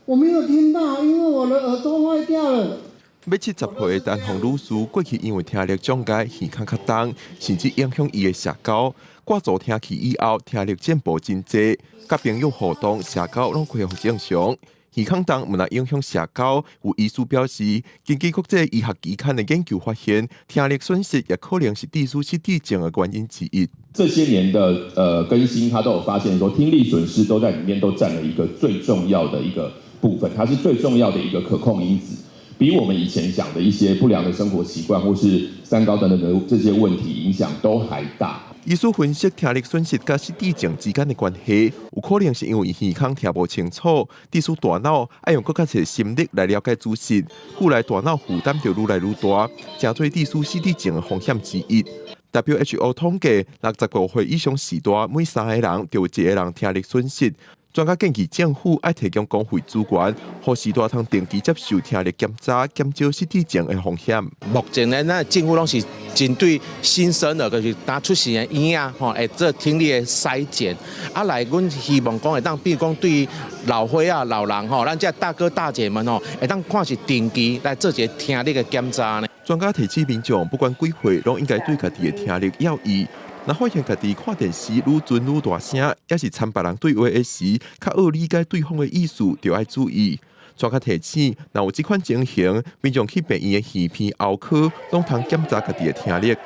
我没有听到，因为我的耳朵坏掉了。要70岁的陈洪女士，过去因为听力障碍，耳孔较重，甚至影响伊的社交。挂助听器以后，听力进步真济，甲朋友互动、社交拢恢复正常。耳孔重毋但影响社交，有医师表示，根据国际医学期刊的研究发现，听力损失也可能是致使失智症的原因之一。这些年的更新，它都有发现说，听力损失都在里面都占了一个最重要的一个部分，它是最重要的一个可控因子。比我们以前讲的一些不良的生活习惯或是三高等等的这些问题影响都还大。医师分析听力损失甲失智症之间的关系，有可能是因为耳孔听无清楚，致使大脑爱用更加侪心力来了解知识，故来大脑负担就愈来愈大，成做致使失智症的风险之一。WHO 统计，65岁以上时代每3个人就有1个人听力损失。专家建议政府要提供公费资源，让时代通定期接受听力检查，减少失智症的风险。目前呢，咱政府拢是针对新生儿，就是刚出生的婴儿，会做听力的筛检。来，阮希望讲会当，比如讲对于老岁仔、老人咱这大哥大姐们会当看是定期来做一个听力的检查呢。专家提醒民众，不管几岁，拢应该对家己的听力要义。若发现家己看电视愈准愈大声，也是参别人对话的时，较好理解对方的意思，就要注意。专家提醒，若有这款情形，民众去病院的耳鼻喉科，拢通检查家己的听力。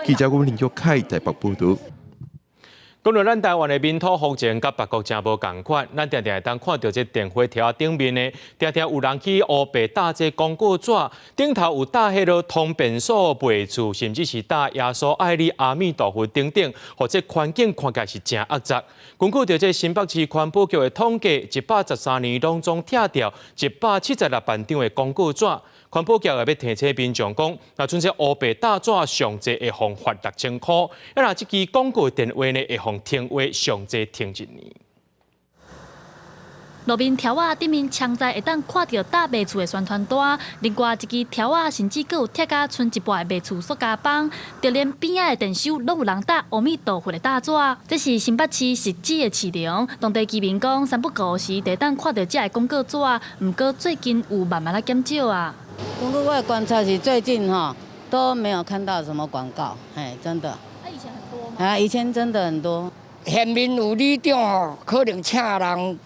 记者林玉凯台北报道。讲到咱台湾的民土风情，甲别国真无共款。咱常常会当看到这电火条顶面呢，常常有人去乌白打这广告纸，顶头有打迄个通便所备注，甚至是打耶稣爱你阿弥陀佛等等，或者环境看起来是真恶杂。根据着这新北市环保局的统计，113年当中拆掉176万张的广告纸。环保局也要提醒民众讲，若像这乌白打纸上济会罚6000块，若这支广告电话呢会罚停话上济停1年。路面条仔顶面常在会当看到打卖厝的宣传单，另外一支条仔甚至佫有贴甲剩一半的卖厝塑胶棒，就连边仔的电收拢有人打阿弥陀佛的打纸。这是新北市实际的市场，当地居民讲，三不五时会当看到这个广告纸，不过最近有慢慢减少啊。根据我的观察是最近都没有看到什么广告，真的。以前很多吗？以前真的很多。县民有里长可能请人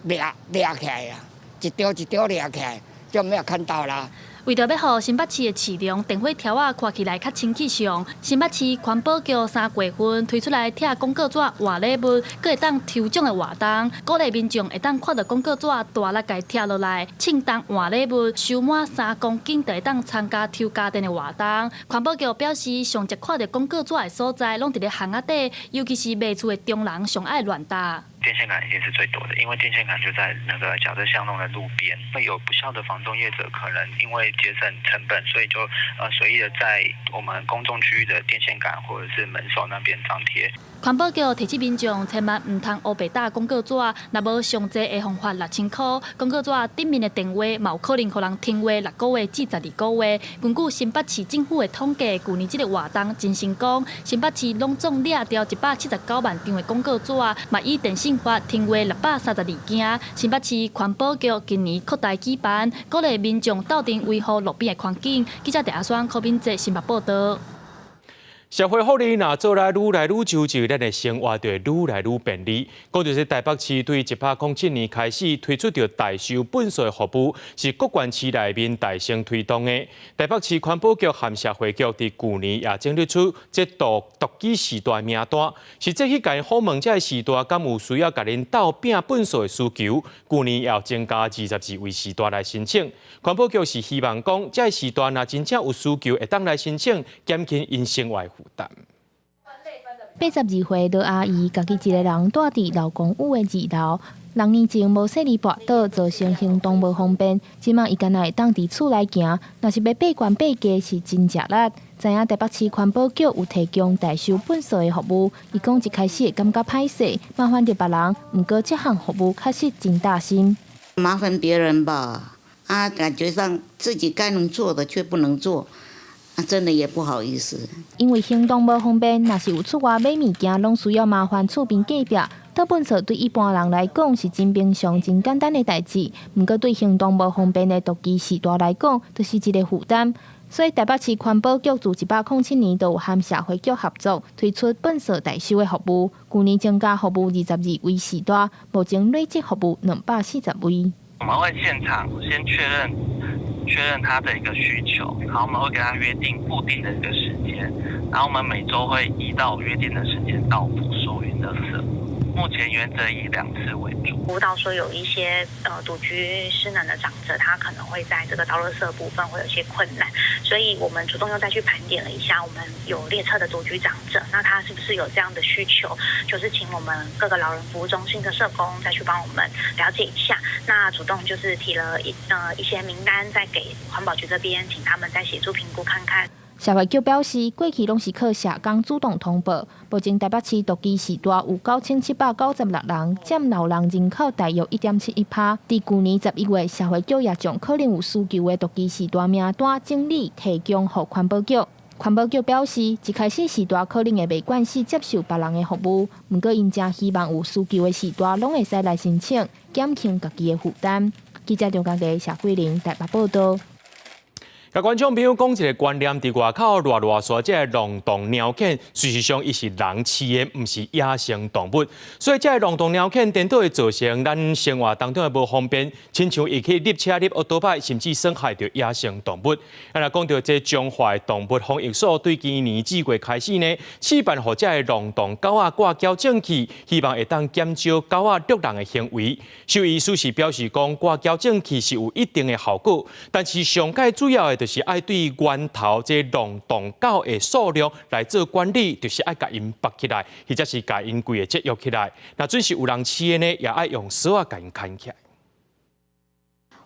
抓起来啊，一条一条抓起来，就没有看到啦。为着要让新北市的市容电火条仔看起来较清气上，新北市环保局3月份推出来贴广告纸活礼物，佮会当抽奖的活动，鼓励民众会当看到广告纸大力甲贴落来，庆当活礼物收满3公斤，就会当参加抽家电的活动。环保局表示，上只看到广告纸的所在，拢伫咧巷仔底，尤其是卖厝的中人上爱乱搭。电线杆一定是最多的，因为电线杆就在那个矫正巷弄的路边，会有不肖的房仲业者可能因为节省成本，所以就随意的在我们公众区域的电线杆或者是门首那边张贴。环保局提醒民众千万唔通乌白打广告纸，若无上济会罚款6000块。广告纸顶面的电话，嘛有可能互人听话6个月至12个月。根据新北市政府的统计，去年这个活动真成功，新北市拢总掠掉179万张的广告纸，嘛以电信法听话632件。新北市环保局今年扩大举办，鼓励民众斗阵维护路边的环境。记者陈阿双、柯敏哲新北报道。社会福利若做来愈来愈周就，咱的生活就会愈来愈便利。讲就是台北市对107年开始推出着代收本数的服务，是各县市内面大声推动的。台北市环保局和社会局伫去年也整理出这独机时代名单，是这去甲因访问这时代，敢有需要甲恁斗拼本数的需求。去年也增加22位时代来申请。环保局是希望讲，这时代若真正有需求，会当来申请，减轻因生活负担。82岁罗阿姨，家己一个人住伫老公寓的2楼。6年前无细里跋倒，造成行动无方便。即马伊敢若会当伫厝内行，若是要爬悬爬低是真吃力。知影台北市环保局有提供代收本数的服务，伊讲一开始会感觉歹势，麻烦着别人，毋过这项服务确实真大心。麻烦别人吧，感觉上自己该能做的却不能做。真的也不好意思，因为行动无方便，若是有出外买物件，拢需要麻烦厝边隔壁。倒本数对一般人来讲是真平常、真简单的代志，毋过对行动无方便的独居时代来讲，就是一个负担。所以台北市环保局自107年就有和社会局合作，推出本数代收的服务。去年增加服务22位时代，目前累计服务240位。我们会现场先确认他的一个需求，然后我们会给他约定固定的一个时间，然后我们每周会依到约定的时间到府收运垃圾。目前原则以2次为主。辅导说有一些独居失能的长者，他可能会在这个倒垃圾部分会有一些困难，所以我们主动又再去盘点了一下，我们有列册的独居长者，那他是不是有这样的需求？就是请我们各个老人服务中心的社工再去帮我们了解一下。那主动就是提了一些名单，再给环保局这边，请他们再协助评估看看。社会局表示，过去拢是靠社工主动通报。目前台北市独居时代有9796人，占老人人口大约1.71%。伫去年11月，社会局也将可能有需求的独居时代名单整理提供给环保局。环保局表示，一开始时代可能会袂惯势接受别人的服务，不过因正希望有需求的时代拢会使来申请，减轻家己的负担。记者张家佳、谢桂玲台北报道。甲观众朋友讲一个观念，伫外口热山，这个龙洞鸟犬，事实上伊是人饲的，毋是野生动物。所以这个龙洞鸟犬，颠倒会造成咱生活当中的无方便，亲像伊去入车、入奥多拜，甚至伤害到野生动物。若讲到这中华动物防疫所，对今年4月开始呢，试办互这个龙洞狗仔挂矫正器，希望会当减少狗仔虐人的行为。兽医师是表示讲，挂矫正器是有一定的效果，但是上界主要的就是爱对源头这龙洞狗的数量来做管理，就是爱甲因绑起来，或者是甲因规个节约起来。那准是有人饲的呢，也爱用绳仔甲因牵起来。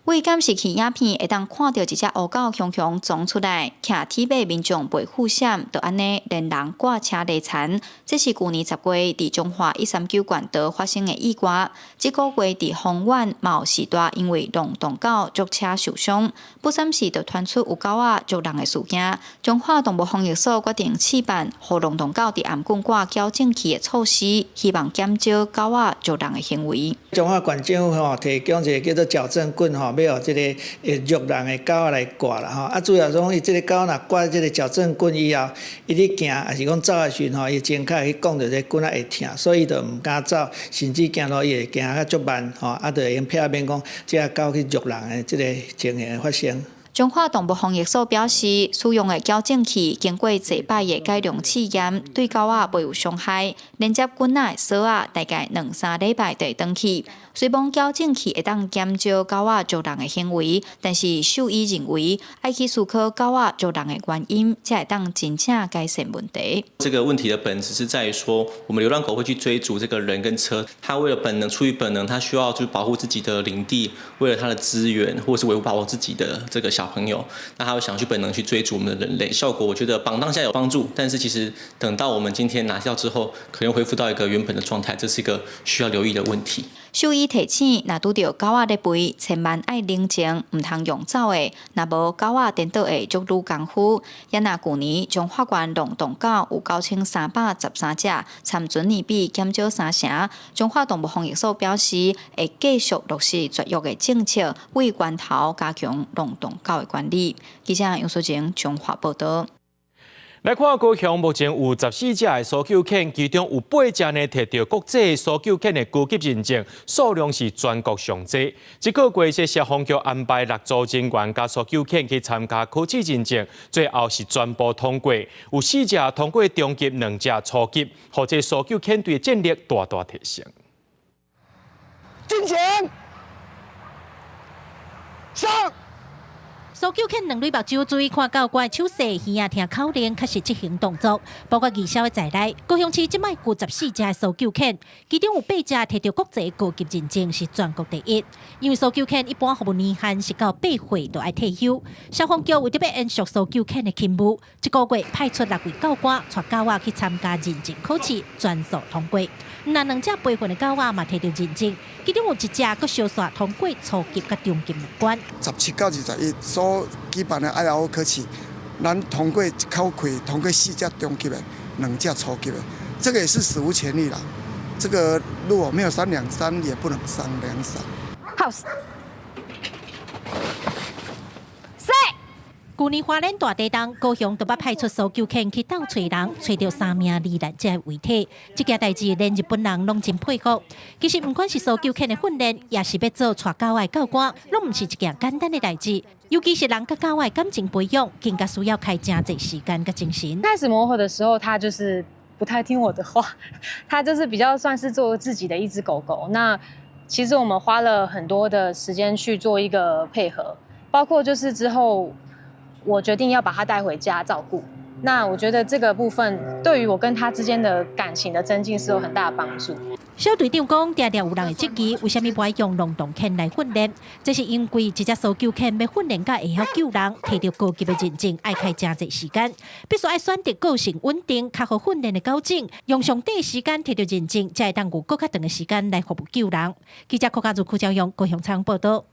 为监视器影片，会当看到一只乌狗雄雄撞出来，徛铁马民众袂护险，就安尼连人挂车累残。这是去年10月伫中华139县道发生的意外。这个月伫丰原嘛有时代因为龙洞狗撞车受伤，不闪时就传出有狗仔撞人的事件。中华动物防疫所决定试办，互龙洞狗伫颔棍挂矫正器的措施，希望减少狗仔撞人的行为。中华县政府提供一个叫做矫正棍要互这个虐人的狗仔来挂啦主要讲伊这个狗若挂这个矫正棍以后，伊咧行还是讲走的时阵伊前脚去讲着这棍仔会疼，所以就毋敢走，甚至行路伊会行较足慢就会用避免讲这狗去虐人的这个情形发生。中华动物防疫所表示，使用的矫正器经过1摆的改良试验，对狗仔袂有伤害。连接滚仔的锁仔大概2-3礼拜就会转去。虽讲矫正器会当减少狗仔捉人的行为，但是兽医认为要去思考狗仔捉人的原因，才会当真正改善问题。这个问题的本质是在于说，我们流浪狗会去追逐这个人跟车，它为了本能，出于本能，它需要就是保护自己的领地，为了它的资源，或者是维护保护自己的这个小朋友，那它会想去本能去追逐我们的人类。效果我觉得绑当下有帮助，但是其实等到我们今天拿掉之后，可能恢复到一个原本的状态，这是一个需要留意的问题。兽医提醒，若拄到狗仔咧吠，千万爱冷静，唔通用走的。若无狗仔颠倒会足愈功夫。也若去年中华县龙洞狗有9313只，参准年比减少3成。中华动物防疫所表示，会继续落实绝育的政策，为源头加强龙洞狗的管理。记者杨淑晴中华报道。来看高雄目前有14只的搜救犬，其中有8只呢摕到国际搜救犬的高级认证，数量是全国上济。这个月是消防局安排6组人员加搜救犬去参加科技认证，最后是全部通过，有4只通过中级，2只初级，或者搜救犬队的战力大大提升。进前，上。搜救犬两蕊目睭水，看到怪手势、耳仔听口令，确实执行动作。包括技巧的在内，高雄市即摆有14只搜救犬，其中有8只摕到国际高级认证，是全国第一。因为搜救犬一般服务年限是到8岁就要退休。消防局为着要延续搜救犬的勤务，这个月派出6位教官带狗仔去参加认证考试，全数通过。那2只备份的狗仔嘛摕到认证，其中有1只搁小煞通过初级甲中级2关。17到21所举办的ILO考试，咱通过考开通过4只中级的，2只初级的，这个也是史无前例啦。这个如果没有3两3，也不能3两3。House。去年花莲大地震，高雄就捌派出搜救犬去斗找人，找到3名罹难者的遗体。这件代志连日本人拢真佩服。其实，不管是搜救犬的训练，也是要做带狗的教官，拢唔是一件简单的代志。尤其是人跟狗的感情培养，更加需要开真侪时间跟精神。开始磨合的时候，他就是不太听我的话，他就是比较算是做自己的一只狗狗。那其实我们花了很多的时间去做一个配合，包括就是之后。我决定要把他带回家照顾，那我觉得这个部分对于我跟他之间的感情的增进是有很大的帮助。小队长讲，常常有人会质疑，为什么不爱用龙洞犬来训练？这是因为一只搜救犬要训练到会晓救人，摕到高级的认证，爱开真侪时间，必须爱选择个性稳定、较好训练的狗种，用上短时间摕到认证，才会当有更较长的时间来服务救人。记者柯家祖、柯昭勇高雄采访报道。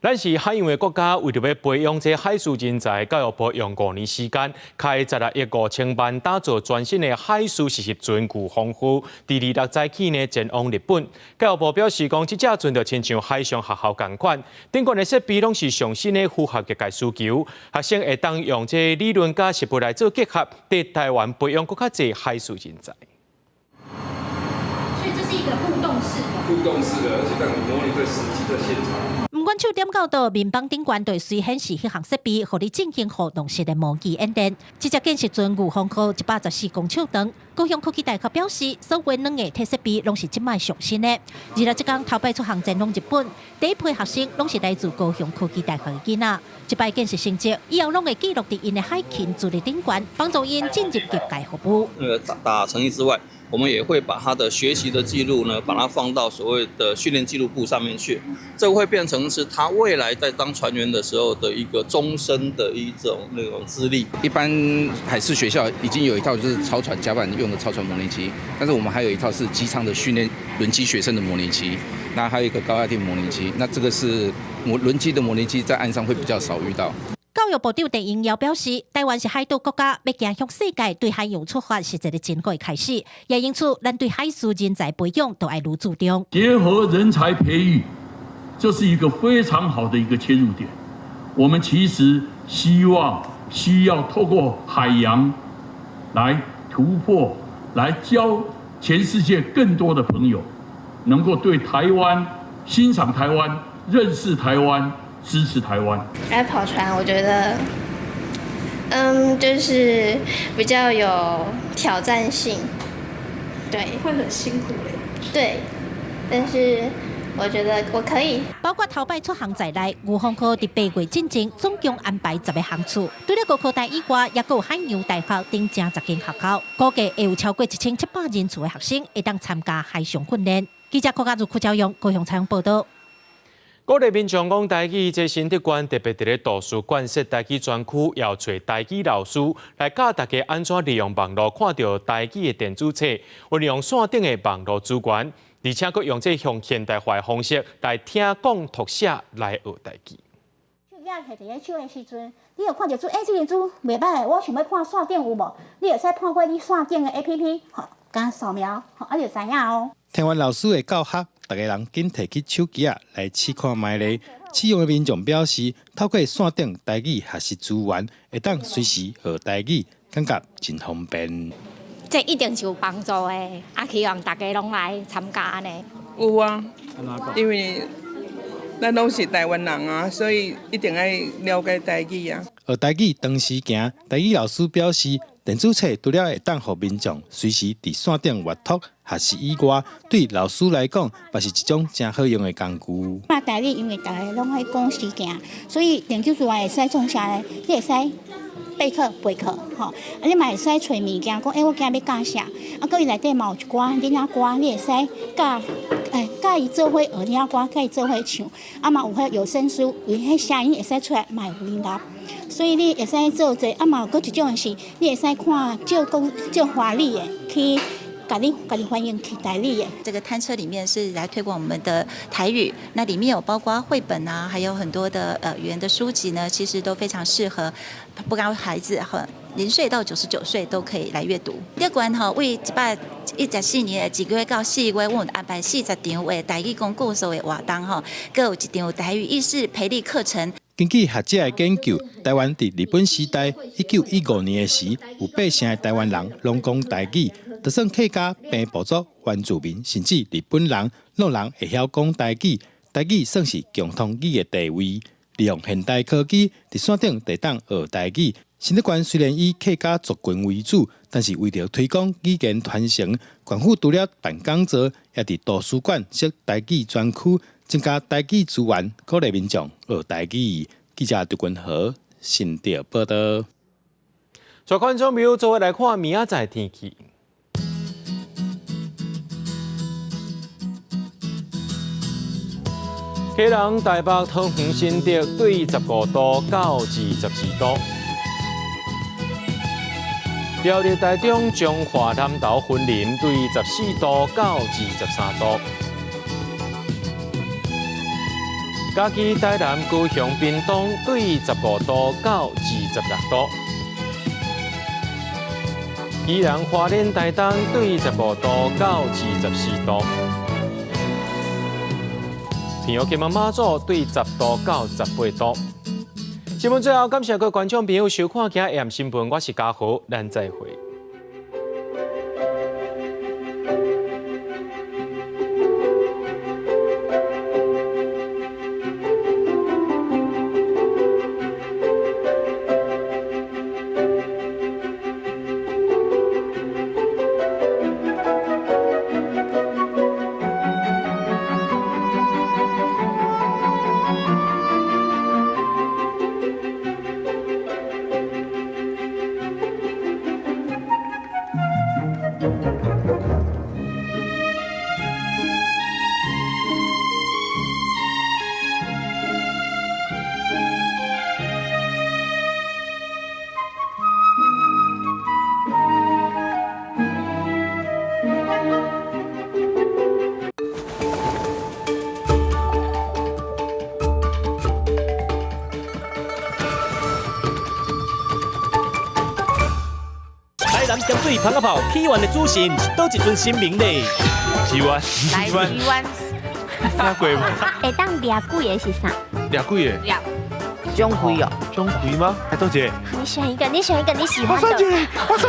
咱是海洋的国家，为着要培养这海事人才，教育部用5年时间，开16亿5000万，打造全新的海事实习船具防护。第26载起呢，前往日本。教育部表示讲，这只船就亲像海上学校同款，顶管的设备拢是上新的符合业界需求，学生会当用这理论加实物来做结合，对台湾培养更较侪海事人才。所以这是一个互动式的，而且让你模拟对实际的现场。不管手点到到面板顶管对随显示迄项设备，互你进行互动式的模拟演练。这只建设船具航空114公尺长。高雄科技大学表示，所有2个体设备拢是即卖上新的。而来即天头摆出航前往日本，第一批学生拢是来自高雄科技大学的囡仔。即摆建设成绩以后拢会记录伫因的海勤助力顶管，帮助因进入业界服务。打成绩之外，我们也会把他的学习的记录呢，把它放到所谓的训练记录簿上面去，这个会变成是他未来在当船员的时候的一个终身的一种那种资历。一般海事学校已经有一套就是超船甲板用的超船模拟机，但是我们还有一套是机舱的训练轮机学生的模拟机，那还有一个高压电模拟机，那这个是轮机的模拟机在岸上会比较少遇到。教育部长陈英尧表示，台湾是海岛国家，要走向世界对海洋出发是一个真好的开始，也因此，咱对海事人才培养都要愈注重。结合人才培育，这是一个非常好的一个切入点。我们其实需要透过海洋来突破，来教全世界更多的朋友，能够对台湾欣赏台湾、认识台湾。支持台湾。来跑船，我觉得，就是比较有挑战性，对，会很辛苦对，但是我觉得我可以。包括头摆出航在内，吴峰科伫8月进前总共安排10个航次，除了高科大以外，也有海洋大学等正10间学校，估计会有超过1700人次的学生会当参加海上训练。记者柯家如、柯昭阳高雄采访报道。鼓励民众讲台语，这新德馆特别伫咧图书馆设台语专区，要找台语老师来教大家安怎利用网络看到台语的电子册，运用线顶的网络资源，而且佫用这向现代化的方式来听讲读写来学台语。手举摕伫咧手的时阵，你有看到这个字袂歹，我想要看线顶有无？你会使看过你线顶的 APP， 好，敢扫描，好，就知影哦。听完老师的教学，大家人紧摕起手机来试看卖咧。试用的民众表示，透过线顶台语学习资源，会当随时学台语，感觉真方便。这一定是有帮助的，希望大家拢来参加安尼。有啊，因为咱拢是台湾人啊，所以一定要了解台语啊。学台语长时行，台语老师表示，电子册除了会当互民众随时伫线顶阅读学习以外，对老师来讲，也是一种真好用的工具。台语因为大家拢爱讲时行，所以电子书会使创啥咧？你会使备课、背课，吼，你嘛会使找物件，讲我今日要教啥？搁伊内底嘛有一寡囡仔歌，你会使教，教伊做伙学囡仔歌，教伊做伙唱，嘛有迄有声书，有迄声音会使出来卖有音乐，所以你会使做这，嘛有搁一种是，你会使看照华丽的去。家己翻译去台语。这个摊车里面是来推广我们的台语，那里面有包括绘本啊，还有很多的语言的书籍呢，其实都非常适合不光孩子0岁到99岁都可以来阅读。第二关为114年2月到4月，我们安排40场的台语讲故事的活动各有1场台语意识培力课程。根据学者的研究，台湾伫日本时代1915年的时，有8成的台湾人拢讲台语。就算客家、平埔族、原住民，甚至日本人，拢人会晓讲台语。台语算是共通语的地位。利用现代科技，伫线顶地当学台语。新德馆虽然以客家族群为主，但是为了推广语言传承，县府除了办讲座，也伫图书馆设台语专区，增加台语资源，鼓励民众学台语。记者杜君和新德报道。在观众朋友做伙来看明仔载天气。基隆、台北、桃园、新竹对15度到24度；苗栗、台中、彰化、南投、云林对14度到23度；嘉义、台南、高雄、屏东对15度到26度；宜兰、花莲、台东对15度到24度。平遥、金门、马祖对10度到18度。新闻最后，感谢各位观众朋友收看今日AM新闻，我是嘉豪，咱再会。江水芳仔泡起源的主神是倒一尊神明咧？奇湾，来奇湾，听过无？会当掠鬼的是啥？掠鬼的？掠钟馗哦，钟馗吗？还多姐？你选一个，你喜欢的。